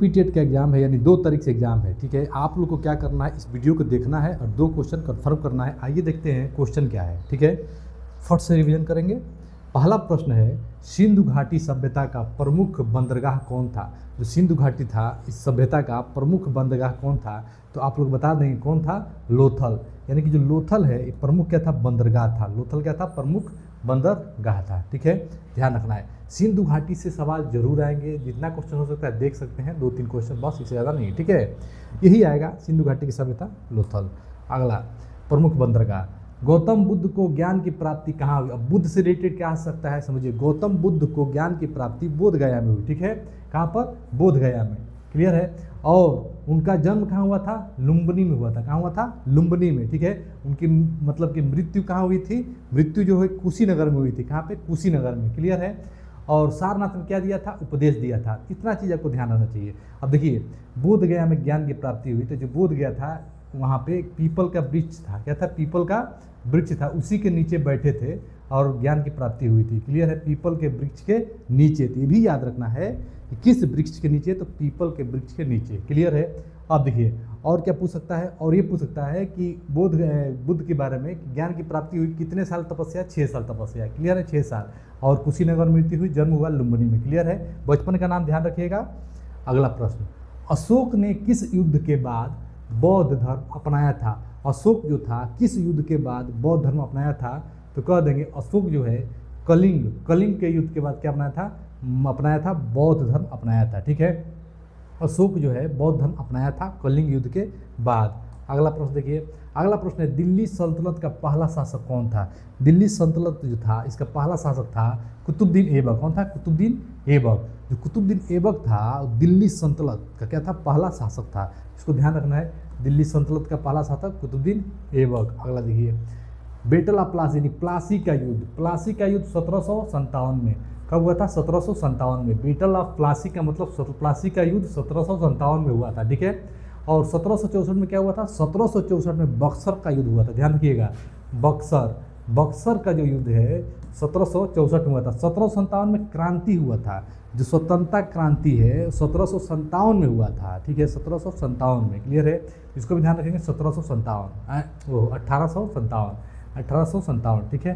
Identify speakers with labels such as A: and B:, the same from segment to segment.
A: UP TET का exam है, यानी 2 तारीख से एग्ज़ाम है, ठीक है। आप लोग को क्या करना है, इस वीडियो को देखना है और 2 क्वेश्चन कन्फर्म करना है। आइए देखते हैं क्वेश्चन क्या है, ठीक है। फट से रिवीजन करेंगे। पहला प्रश्न है, सिंधु घाटी सभ्यता का प्रमुख बंदरगाह कौन था। जो सिंधु घाटी था, इस सभ्यता का प्रमुख बंदरगाह कौन था, तो आप लोग बता देंगे कौन था, लोथल। यानी कि जो लोथल है ये प्रमुख क्या था, बंदरगाह था। लोथल क्या था, प्रमुख बंदरगाह था, ठीक है। ध्यान रखना है, सिंधु घाटी से सवाल जरूर आएंगे, जितना क्वेश्चन हो सकता है देख सकते हैं, 2-3 क्वेश्चन बस, इससे ज़्यादा नहीं, ठीक है। यही आएगा, सिंधु घाटी की सभ्यता लोथल। अगला, प्रमुख बंदरगाह, गौतम बुद्ध को ज्ञान की प्राप्ति कहाँ हुई। अब बुद्ध से रिलेटेड क्या आ सकता है, समझिए। गौतम बुद्ध को ज्ञान की प्राप्ति बोध गया में हुई, ठीक है। कहाँ पर, बोध गया में, क्लियर है। और उनका जन्म कहाँ हुआ था, लुम्बिनी में हुआ था। कहाँ हुआ था, लुम्बिनी में, ठीक है। उनकी मतलब कि मृत्यु कहाँ हुई थी, मृत्यु जो है कुशीनगर में हुई थी। कहाँ पे, कुशीनगर में, क्लियर है। और सारनाथ में क्या दिया था, उपदेश दिया था। इतना चीज़ आपको ध्यान रखना चाहिए। अब देखिए, बोध गया में ज्ञान की प्राप्ति हुई, तो जो बोध गया था वहाँ पे एक पीपल का वृक्ष था। क्या था, पीपल का वृक्ष था, उसी के नीचे बैठे थे और ज्ञान की प्राप्ति हुई थी, क्लियर है। पीपल के वृक्ष के नीचे, तो ये भी याद रखना है कि किस वृक्ष के नीचे, तो पीपल के वृक्ष के नीचे, क्लियर है। अब देखिए और क्या पूछ सकता है, और ये पूछ सकता है कि बुद्ध के बारे में, ज्ञान की प्राप्ति हुई कितने साल तपस्या, 6 साल तपस्या, क्लियर है, 6 साल। और कुशीनगर में मृत्यु हुई, जन्म हुआ लुम्बिनी में, क्लियर है। बचपन का नाम ध्यान रखिएगा। अगला प्रश्न, अशोक ने किस युद्ध के बाद बौद्ध धर्म अपनाया था। अशोक जो था किस युद्ध के बाद बौद्ध धर्म अपनाया था, तो कह देंगे अशोक जो है कलिंग के युद्ध के बाद क्या अपनाया था, बौद्ध धर्म अपनाया था, ठीक है। अशोक जो है बौद्ध धर्म अपनाया था कलिंग युद्ध के बाद। अगला प्रश्न देखिए, अगला प्रश्न है, दिल्ली सल्तनत का पहला शासक कौन था। दिल्ली सल्तनत जो था, इसका पहला शासक था कुतुबुद्दीन ऐबक। कौन था, कुतुबुद्दीन ऐबक। जो कुतुबुद्दीन ऐबक था, दिल्ली सल्तनत का क्या था, पहला शासक था। इसको ध्यान रखना है, दिल्ली सल्तनत का पहला शासक कुतुबुद्दीन ऐबक। अगला देखिए, बैटल ऑफ प्लासी, यानी प्लासी का युद्ध। प्लासी का युद्ध 1757 में, कब हुआ था, 1757 में। बैटल ऑफ प्लासी का मतलब प्लासी का युद्ध 1757 में हुआ था, ठीक है। और 1764 में क्या हुआ था, 1764 में बक्सर का युद्ध हुआ था। ध्यान रखिएगा, बक्सर का जो युद्ध है 1764 में हुआ था। 1757 में क्रांति हुआ था, जो स्वतंत्रता क्रांति है 1757 में हुआ था, ठीक है, 1757 में, क्लियर है। इसको भी ध्यान रखेंगे, 1857, ठीक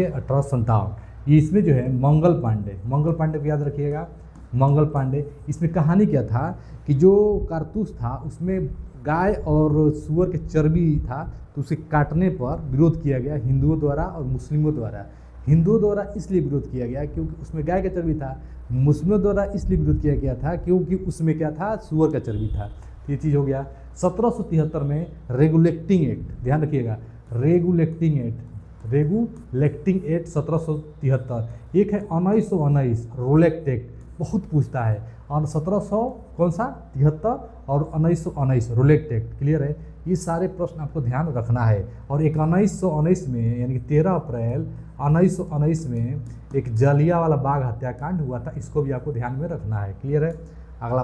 A: है, 1857। ये इसमें जो है मंगल पांडे को याद रखिएगा, मंगल पांडे। इसमें कहानी क्या था कि जो कारतूस था उसमें गाय और सुअर के चर्बी था, तो उसे काटने पर विरोध किया गया हिंदुओं द्वारा और मुस्लिमों द्वारा। हिंदुओं द्वारा इसलिए विरोध किया गया क्योंकि उसमें गाय का चर्बी था, मुस्लिमों द्वारा इसलिए विरोध किया गया था क्योंकि उसमें क्या था, सुअर का चर्बी था। ये चीज़ हो गया। 1773 में रेगुलेटिंग एक्ट, ध्यान रखिएगा, रेगुलेटिंग एक्ट 1773। एक है 1919 रोलेक्ट एक्ट, बहुत पूछता है, और 1700 कौन सा 73 और 1919 रोलेक्ट एक्ट, क्लियर है। ये सारे प्रश्न आपको ध्यान रखना है। और एक 1919 में, यानी कि 13 अप्रैल 1919 में एक जलियांवाला बाग हत्याकांड हुआ था, इसको भी आपको ध्यान में रखना है, क्लियर है। अगला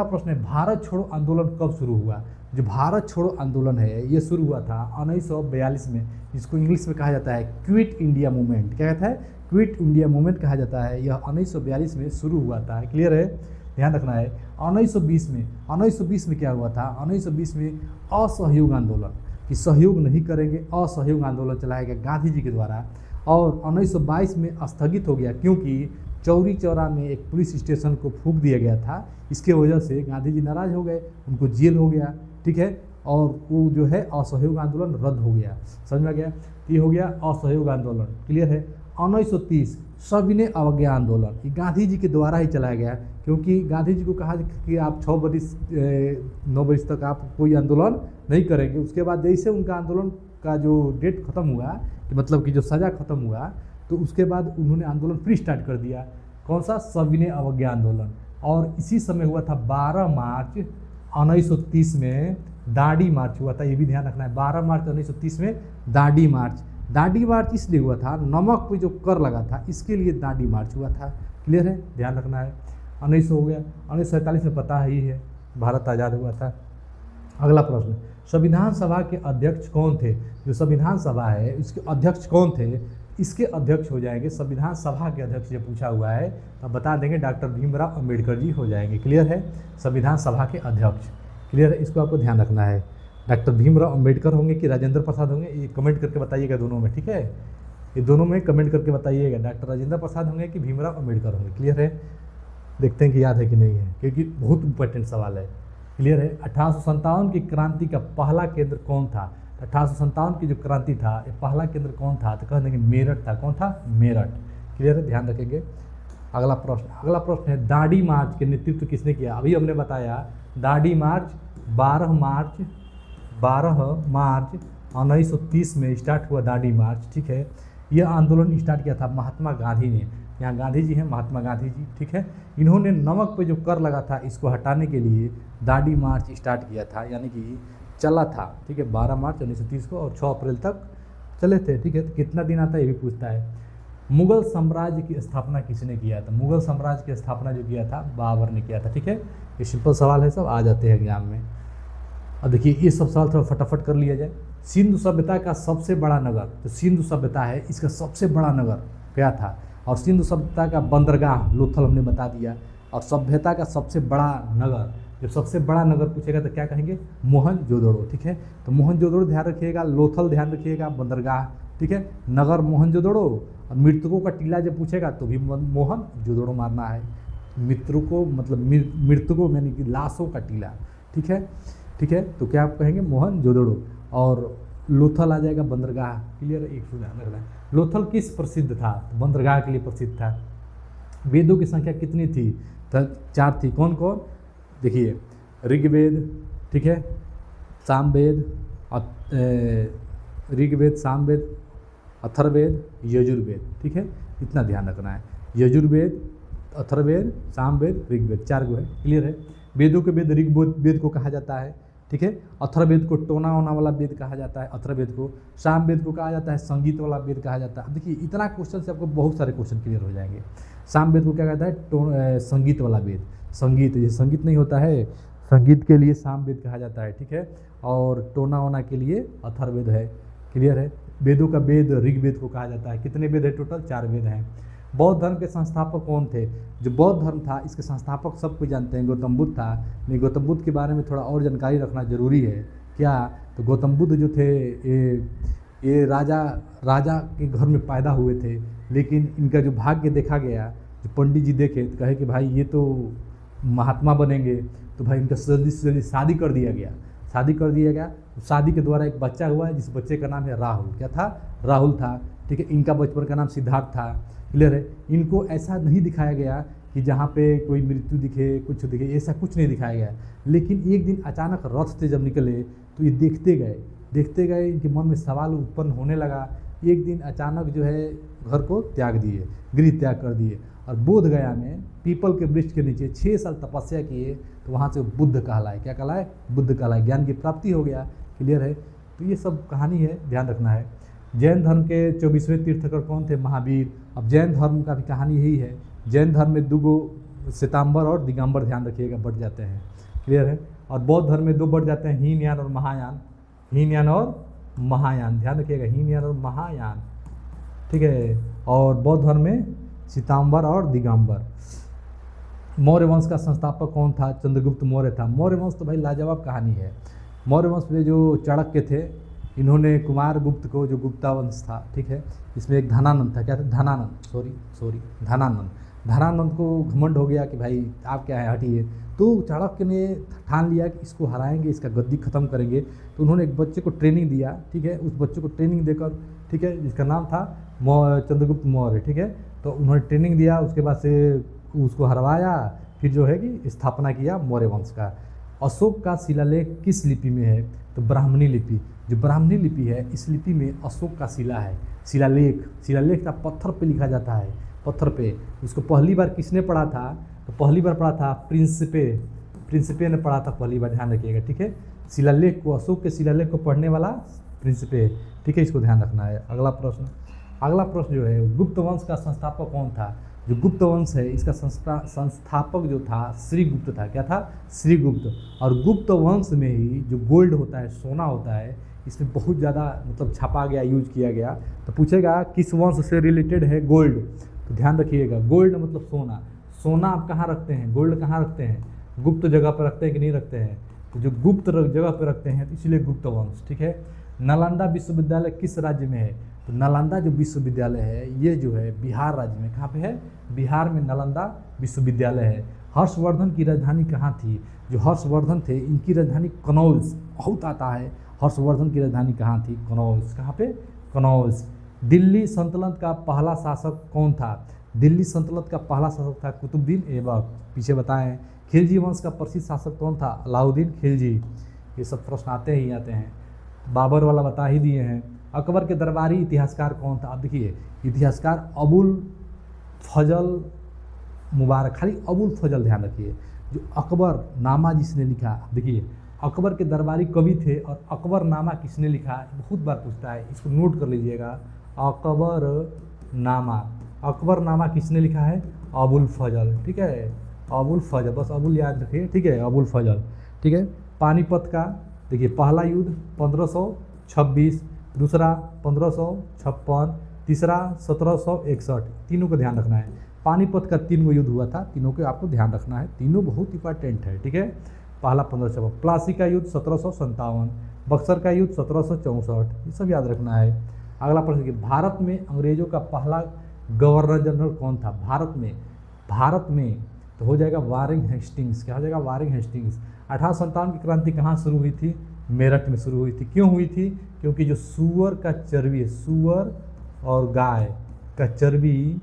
A: प्रश्न है, भारत छोड़ो आंदोलन कब शुरू हुआ। जो भारत छोड़ो आंदोलन है ये शुरू हुआ था 1942 में, जिसको इंग्लिश में कहा जाता है क्विट इंडिया मूवमेंट। क्या कहता है, क्विट इंडिया मूवमेंट कहा जाता है। यह 1942 में शुरू हुआ था, क्लियर है, ध्यान रखना है। 1920 में क्या हुआ था, 1920 में असहयोग आंदोलन, कि सहयोग नहीं करेंगे, असहयोग आंदोलन चलाया गया गांधी जी के द्वारा। और 1922 में स्थगित हो गया क्योंकि चौरी चौरा में एक पुलिस स्टेशन को फूंक दिया गया था। इसके वजह से गांधी जी नाराज हो गए, उनको जेल हो गया, ठीक है। और वो जो है असहयोग आंदोलन रद्द हो गया, समझ में आ गया। ये हो गया असहयोग आंदोलन, क्लियर है। 1930 सविनय अवज्ञा आंदोलन, ये गांधी जी के द्वारा ही चलाया गया क्योंकि गांधी जी को कहा कि आप 9 बरिस तक आप कोई आंदोलन नहीं करेंगे। उसके बाद जैसे उनका आंदोलन का जो डेट खत्म हुआ, कि मतलब कि जो सज़ा खत्म हुआ, तो उसके बाद उन्होंने आंदोलन फिर स्टार्ट कर दिया। कौन सा, सविनय अवज्ञा आंदोलन। और इसी समय हुआ था 12 मार्च 1930 में दांडी मार्च हुआ था, ये भी ध्यान रखना है। 12 मार्च 1930 में दांडी मार्च इसलिए हुआ था, नमक पे जो कर लगा था इसके लिए दांडी मार्च हुआ था, क्लियर है, ध्यान रखना है। 1900 हो गया। 1947 में पता ही है, भारत आज़ाद हुआ था। अगला प्रश्न, संविधान सभा के अध्यक्ष कौन थे। जो संविधान सभा है उसके अध्यक्ष कौन थे, इसके अध्यक्ष हो जाएंगे, संविधान सभा के अध्यक्ष जो पूछा हुआ है तो बता देंगे डॉक्टर भीमराव अंबेडकर जी हो जाएंगे। क्लियर है, संविधान सभा के अध्यक्ष। क्लियर है, इसको आपको ध्यान रखना है। डॉक्टर भीमराव अंबेडकर होंगे कि राजेंद्र प्रसाद होंगे, ये कमेंट करके बताइएगा दोनों में, ठीक है, ये दोनों में कमेंट करके बताइएगा, डॉक्टर राजेंद्र प्रसाद होंगे कि भीमराव अंबेडकर होंगे। क्लियर है, देखते हैं कि याद है कि नहीं है, क्योंकि बहुत इंपॉर्टेंट सवाल है। क्लियर है, 1857 की क्रांति का पहला केंद्र कौन था? 1857 की जो क्रांति था ये पहला केंद्र कौन था? तो कह देंगे मेरठ था। कौन था? मेरठ। क्लियर है, ध्यान रखेंगे। अगला प्रश्न है दांडी मार्च के नेतृत्व किसने किया? अभी हमने बताया दांडी मार्च 12 मार्च 1930 में स्टार्ट हुआ दांडी मार्च। ठीक है, यह आंदोलन स्टार्ट किया था महात्मा गांधी ने। यहाँ गांधी जी हैं, महात्मा गांधी जी। ठीक है, इन्होंने नमक पे जो कर लगा था इसको हटाने के लिए दांडी मार्च स्टार्ट किया था, यानी कि चला था। ठीक है, 12 मार्च 1930 को और 6 अप्रैल तक चले थे। ठीक है, तो कितना दिन आता है ये भी पूछता है। मुगल साम्राज्य की स्थापना किसने किया था? मुगल साम्राज्य की स्थापना जो किया था बाबर ने किया था। ठीक है, ये सिंपल सवाल है, सब आ जाते हैं एग्जाम में। अब देखिए ये सब सवाल थोड़ा फटाफट कर लिया जाए। सिंधु सभ्यता का सबसे बड़ा नगर, जो सिंधु सभ्यता है इसका सबसे बड़ा नगर क्या था? और सिंधु सभ्यता का बंदरगाह लोथल हमने बता दिया। और सभ्यता का सबसे बड़ा नगर, जब सबसे बड़ा नगर पूछेगा तो क्या कहेंगे? मोहनजोदड़ो। ठीक है, तो मोहनजोदड़ो ध्यान रखिएगा, लोथल ध्यान रखिएगा, बंदरगाह। ठीक है, नगर मोहनजोदड़ो। और मृतकों का टीला जब पूछेगा तो भी मोहनजोदड़ो मारना है। मृतकों मतलब मृतकों यानी कि लाशों का टीला। ठीक है, ठीक है, तो क्या आप कहेंगे? मोहनजोदड़ो। और लोथल आ जाएगा बंदरगाह। क्लियर है, एक ध्यान रखना है। लोथल किस प्रसिद्ध था? तो बंदरगाह के लिए प्रसिद्ध था। वेदों की संख्या कितनी थी? तो 4 थी। कौन कौन? देखिए ऋग्वेद, ठीक है, सामवेद, ऋग्वेद, सामवेद, अथर्ववेद, यजुर्वेद। ठीक है, इतना ध्यान रखना है। यजुर्वेद, अथर्ववेद, सामवेद, ऋग्वेद, 4 गो है। क्लियर है, वेदों के वेद ऋग्वेद को कहा जाता है। ठीक है, अथर्ववेद को टोना ओना वाला वेद कहा जाता है, अथर्ववेद को। सामवेद को कहा जाता है संगीत वाला वेद कहा जाता है। देखिए इतना क्वेश्चन से आपको बहुत सारे क्वेश्चन क्लियर हो जाएंगे। सामवेद को क्या कहता है? संगीत वाला वेद। संगीत, ये संगीत नहीं होता है, संगीत के लिए सामवेद कहा जाता है। ठीक है, और टोना ओना के लिए अथर्ववेद है। क्लियर है, वेदों का वेद ऋग्वेद को कहा जाता है। कितने वेद है टोटल? 4 वेद हैं। बौद्ध धर्म के संस्थापक कौन थे? जो बौद्ध धर्म था इसके संस्थापक सब कोई जानते हैं, गौतम बुद्ध था। नहीं, गौतम बुद्ध के बारे में थोड़ा और जानकारी रखना जरूरी है। क्या? तो गौतम बुद्ध जो थे ये राजा के घर में पैदा हुए थे, लेकिन इनका जो भाग्य देखा गया, जो पंडित जी देखे तो कहे कि भाई ये तो महात्मा बनेंगे, तो भाई इनका जल्दी से जल्दी शादी कर दिया गया। शादी कर दिया गया, तो शादी के द्वारा एक बच्चा हुआ है जिस बच्चे का नाम है राहुल। क्या था? राहुल था। ठीक है, इनका बचपन का नाम सिद्धार्थ था। क्लियर है, इनको ऐसा नहीं दिखाया गया कि जहाँ पे कोई मृत्यु दिखे, कुछ दिखे, ऐसा कुछ नहीं दिखाया गया। लेकिन एक दिन अचानक रथ से जब निकले तो ये देखते गए, इनके मन में सवाल उत्पन्न होने लगा। एक दिन अचानक जो है घर को त्याग दिए, गृह त्याग कर दिए, और बोध गया में पीपल के वृक्ष के नीचे 6 साल तपस्या किए, तो वहाँ से बुद्ध कहलाए। क्या कहलाए? बुद्ध कहलाए, ज्ञान की प्राप्ति हो गया। क्लियर है, तो ये सब कहानी है, ध्यान रखना है। जैन धर्म के 24वें तीर्थंकर कौन थे? महावीर। अब जैन धर्म का भी कहानी यही है। जैन धर्म में 2 गो श्वेतांबर और दिगंबर, ध्यान रखिएगा, बढ़ जाते हैं। क्लियर है, और बौद्ध धर्म में 2 बढ़ जाते हैं, हीनयान और महायान। हीनयान और महायान, ध्यान रखिएगा, हीनयान और महायान। ठीक है, और बौद्ध धर्म में श्वेतांबर और दिगंबर। मौर्य वंश का संस्थापक कौन था? चंद्रगुप्त मौर्य था। मौर्य वंश तो भाई लाजवाब कहानी है। मौर्य वंश में जो चाणक्य थे, इन्होंने कुमार गुप्त को, जो गुप्ता वंश था, ठीक है, इसमें एक धनानंद था। क्या था? धनानंद को घमंड हो गया कि भाई आप क्या है, हटिए। तो चाणक्य ने ठान लिया कि इसको हराएंगे, इसका गद्दी खत्म करेंगे। तो उन्होंने एक बच्चे को ट्रेनिंग दिया। ठीक है, उस बच्चे को ट्रेनिंग देकर, ठीक है, जिसका नाम था चंद्रगुप्त मौर्य। ठीक है, तो उन्होंने ट्रेनिंग दिया, उसके बाद से उसको हरवाया, फिर जो है कि स्थापना किया मौर्य वंश का। अशोक का शिलालेख किस लिपि में है? तो ब्राह्मणी लिपि। जो ब्राह्मणी लिपि है, इस लिपि में अशोक का शिला है। शिलालेख का पत्थर पे लिखा जाता है, पत्थर पे। उसको पहली बार किसने पढ़ा था? तो पहली बार पढ़ा था प्रिंसिपे ने पढ़ा था पहली बार, ध्यान रखिएगा। ठीक है, शिलालेख को, अशोक के शिलालेख को पढ़ने वाला प्रिंसिपे। ठीक है, इसको ध्यान रखना है। अगला प्रश्न जो है, गुप्त वंश का संस्थापक कौन था? जो गुप्त वंश है इसका संस्थापक जो था श्रीगुप्त था। क्या था? श्रीगुप्त। और गुप्त वंश में ही जो गोल्ड होता है, सोना होता है, इसमें बहुत ज़्यादा मतलब छापा गया, यूज किया गया। तो पूछेगा किस वंश से रिलेटेड है गोल्ड, तो ध्यान रखिएगा गोल्ड मतलब सोना। सोना आप कहाँ रखते हैं, गोल्ड कहाँ रखते हैं, गुप्त जगह पर रखते हैं कि नहीं रखते हैं, तो जो गुप्त जगह पर रखते हैं तो इसलिए गुप्त वंश, ठीक है। नालंदा विश्वविद्यालय किस राज्य में है, तो नालंदा जो विश्वविद्यालय है ये जो है बिहार राज्य में, कहाँ पे है, बिहार में नालंदा विश्वविद्यालय है। हर्षवर्धन की राजधानी कहाँ थी, जो हर्षवर्धन थे इनकी राजधानी कनौज, बहुत आता है। हर्षवर्धन की राजधानी कहाँ थी, कनौज, कहाँ पे, कनौज। दिल्ली सल्तनत का पहला शासक कौन था, दिल्ली सल्तनत का पहला शासक था कुतुबुद्दीन ऐबक, पीछे बताएं। खिलजी वंश का प्रसिद्ध शासक कौन था, अलाउद्दीन खिलजी। ये सब प्रश्न आते ही आते हैं। बाबर वाला बता ही दिए हैं। अकबर के दरबारी इतिहासकार कौन था, अब देखिए इतिहासकार अबुल फजल मुबारक, खाली अबुल फजल ध्यान रखिए। जो अकबर नामा जिसने लिखा, देखिए अकबर के दरबारी कवि थे और अकबर नामा किसने लिखा, बहुत बार पूछता है, इसको नोट कर लीजिएगा। अकबर नामा किसने लिखा है, अबुल फजल, ठीक है, अबुल फजल, बस अबुल याद रखिए, ठीक है, अबुल फजल, ठीक है। पानीपत का देखिए पहला युद्ध 1526, दूसरा 1556, तीसरा 1761, तीनों को ध्यान रखना है। पानीपत का 3 गो युद्ध हुआ था, तीनों के आपको ध्यान रखना है, तीनों बहुत इंपॉर्टेंट है, ठीक है। पहला 1556, प्लासी का युद्ध 1757, बक्सर का युद्ध 1764, ये सब याद रखना है। अगला प्रश्न कि भारत में अंग्रेजों का पहला गवर्नर जनरल कौन था, भारत में तो हो जाएगा वारेन हेस्टिंग्स, क्या हो जाएगा, वारेन हेस्टिंग्स। 1857 की क्रांति कहाँ शुरू हुई थी, मेरठ में शुरू हुई थी। क्यों हुई थी, क्योंकि जो सूअर का चर्बी है, सूअर और गाय का चर्बी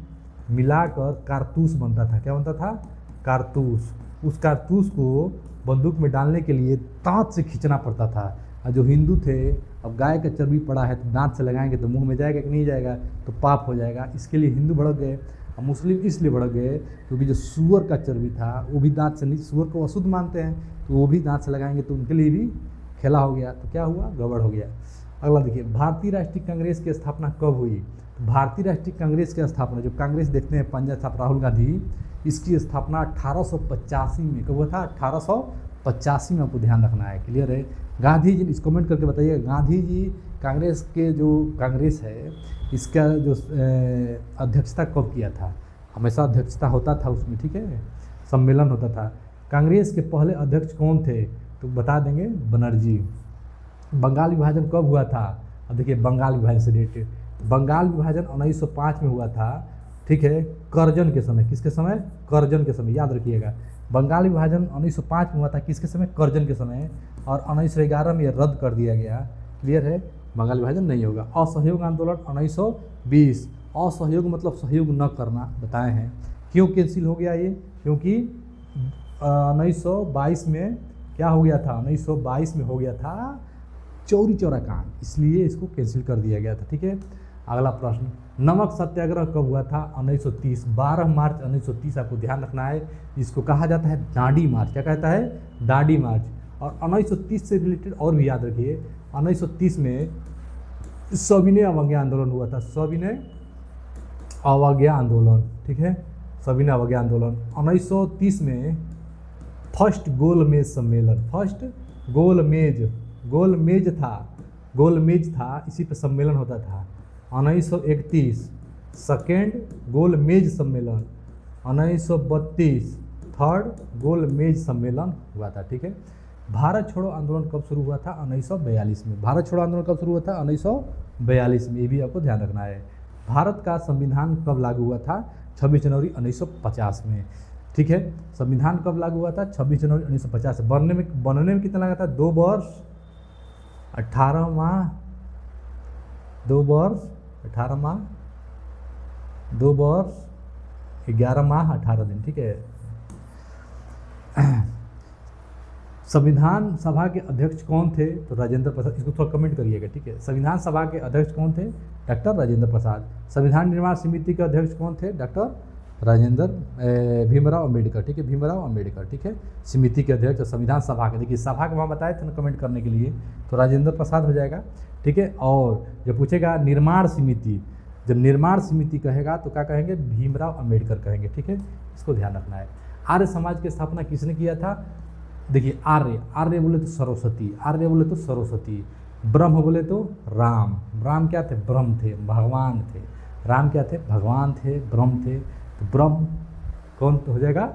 A: मिलाकर कारतूस बनता था, क्या बनता था, कारतूस। उस कारतूस को बंदूक में डालने के लिए दांत से खींचना पड़ता था। और जो हिंदू थे, अब गाय का चर्बी पड़ा है तो दांत से लगाएंगे तो मुंह में जाएगा कि नहीं जाएगा, तो पाप हो जाएगा, इसके लिए हिंदू भड़क गए। और मुस्लिम इसलिए भड़क गए क्योंकि जो सूअर का चर्बी था वो भी दांत से नहीं, सूअर को अशुद्ध मानते हैं, तो वो भी दांत से लगाएंगे तो उनके लिए भी खेला हो गया, तो क्या हुआ, गड़बड़ हो गया। अगला देखिए भारतीय राष्ट्रीय कांग्रेस की स्थापना कब हुई, तो भारतीय राष्ट्रीय कांग्रेस की स्थापना, जो कांग्रेस देखते हैं पंजा साहब राहुल गांधी, इसकी स्थापना 1885 में कब हुआ था, 1885 में, आपको ध्यान रखना है, क्लियर है। गांधी जी, इस कमेंट करके बताइए, गांधी जी कांग्रेस के जो कांग्रेस है इसका जो अध्यक्षता कब किया था, हमेशा अध्यक्षता होता था उसमें, ठीक है, सम्मेलन होता था। कांग्रेस के पहले अध्यक्ष कौन थे, तो बता देंगे बनर्जी। बंगाल विभाजन कब हुआ था, अब देखिए बंगाल विभाजन से रिलेटेड, बंगाल विभाजन 1905 में हुआ था, ठीक है, कर्जन के समय, किसके समय, कर्जन के समय, याद रखिएगा। बंगाल विभाजन 1905 में हुआ था, किसके समय, कर्जन के समय, और 1911 में यह रद्द कर दिया गया, क्लियर है, बंगाल विभाजन नहीं होगा। असहयोग आंदोलन 1920, असहयोग मतलब सहयोग न करना, बताए हैं। क्यों कैंसिल हो गया ये, क्योंकि 1922 में क्या हो गया था, 1922 में हो गया था चौरी चौरा कांड, इसलिए इसको कैंसिल कर दिया गया था, ठीक है। अगला प्रश्न, नमक सत्याग्रह कब हुआ था, 1930, 12 मार्च 1930, आपको ध्यान रखना है, इसको कहा जाता है दांडी मार्च, क्या कहता है, दांडी मार्च। और 1930 से रिलेटेड और भी याद रखिए, 1930 में सविनय अवज्ञा आंदोलन हुआ था, सविनय अवज्ञा आंदोलन, ठीक है, सविनय अवज्ञा आंदोलन। 1930 में फर्स्ट गोलमेज सम्मेलन, फर्स्ट गोलमेज था, इसी पे सम्मेलन होता था। 1931 सेकेंड गोलमेज सम्मेलन, 1932 थर्ड गोलमेज सम्मेलन हुआ था, ठीक है। भारत छोड़ो आंदोलन कब शुरू हुआ था, 1942 में, भारत छोड़ो आंदोलन कब शुरू हुआ था, 1942 में, ये भी आपको ध्यान रखना है। भारत का संविधान कब लागू हुआ था, 26 जनवरी 1950 में, ठीक है। संविधान कब लागू हुआ था, 26 जनवरी 1950। बनने में कितना लगा था, 2 वर्ष 18 माह, 2 वर्ष 18 माह, 2 वर्ष 11 माह 18 दिन, ठीक है। संविधान सभा के अध्यक्ष कौन थे, तो राजेंद्र प्रसाद, इसको थोड़ा कमेंट करिएगा, ठीक है। संविधान सभा के अध्यक्ष कौन थे, डॉक्टर राजेंद्र प्रसाद। संविधान निर्माण समिति के अध्यक्ष कौन थे, डॉक्टर भीमराव अम्बेडकर, ठीक है, भीमराव अम्बेडकर, ठीक है, समिति के अध्यक्ष। संविधान सभा के, देखिए सभा के वहाँ बताए थे ना कमेंट करने के लिए, तो राजेंद्र प्रसाद हो जाएगा, ठीक है। और जब पूछेगा निर्माण समिति, जब निर्माण समिति कहेगा तो क्या कहेंगे, भीमराव अम्बेडकर कहेंगे, ठीक है, इसको ध्यान रखना है। आर्य समाज की स्थापना किसने किया था, देखिए आर्य बोले तो सरस्वती, आर्य बोले तो सरस्वती। ब्रह्म बोले तो राम, राम क्या थे, ब्रह्म थे, भगवान थे। राम क्या थे, भगवान थे, ब्रह्म थे। तो ब्रह्म कौन तो हो जाएगा,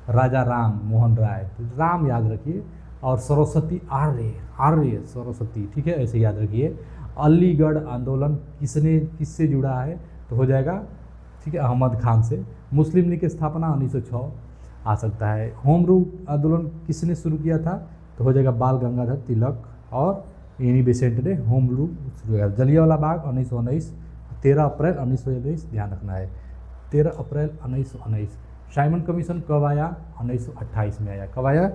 A: राजा राम मोहन राय, तो राम याद रखिए। और सरस्वती आर्य, आर्य सरस्वती, ठीक है, ऐसे याद रखिए। अलीगढ़ आंदोलन किससे जुड़ा है, तो हो जाएगा, ठीक है, अहमद खान से। मुस्लिम लीग की स्थापना 1906 आ सकता है। होम रूल आंदोलन किसने शुरू किया था, तो हो जाएगा बाल गंगाधर तिलक और एनी बेसेंट ने होम रूल शुरू किया। जलियांवाला बाग 1919, 13 अप्रैल 1919 ध्यान रखना है, 13 अप्रैल 1919। साइमन कमीशन कब आया, 1928 में आया। कब आया,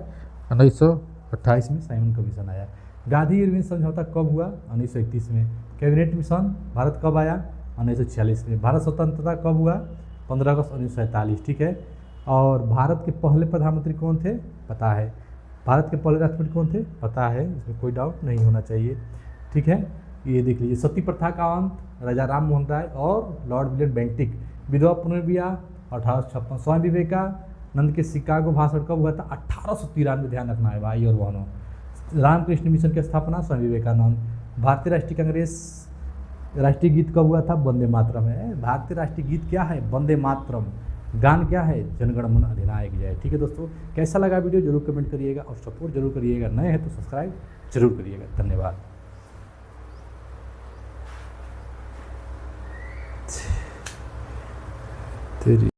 A: 1928 में साइमन कमीशन आया। गांधी इरविन समझौता कब हुआ, 1931 में। कैबिनेट मिशन भारत कब आया, 1946 में। भारत स्वतंत्रता कब हुआ, 15 अगस्त 1947, ठीक है। और भारत के पहले प्रधानमंत्री कौन थे, पता है। भारत के पहले राष्ट्रपति कौन थे, पता है, इसमें कोई डाउट नहीं होना चाहिए, ठीक है। ये देख लीजिए, सती प्रथा का अंत, राजा राम मोहन राय और लॉर्ड विलियम बेंटिक। विधवा पुनर्विवाह 1856। स्वामी विवेकानंद के शिकागो भाषण कब हुआ था, 1893, ध्यान रखना है भाई और बहनों। रामकृष्ण मिशन की स्थापना स्वामी विवेकानंद। भारतीय राष्ट्रीय कांग्रेस राष्ट्रीय गीत कब हुआ था, वंदे मातरम है। भारतीय राष्ट्रीय गीत क्या है, वंदे मातरम। गान क्या है, जनगण मन अधिनायक जय। ठीक है दोस्तों, कैसा लगा वीडियो जरूर कमेंट करिएगा और सपोर्ट जरूर करिएगा। नए हैं तो सब्सक्राइब जरूर करिएगा। धन्यवाद।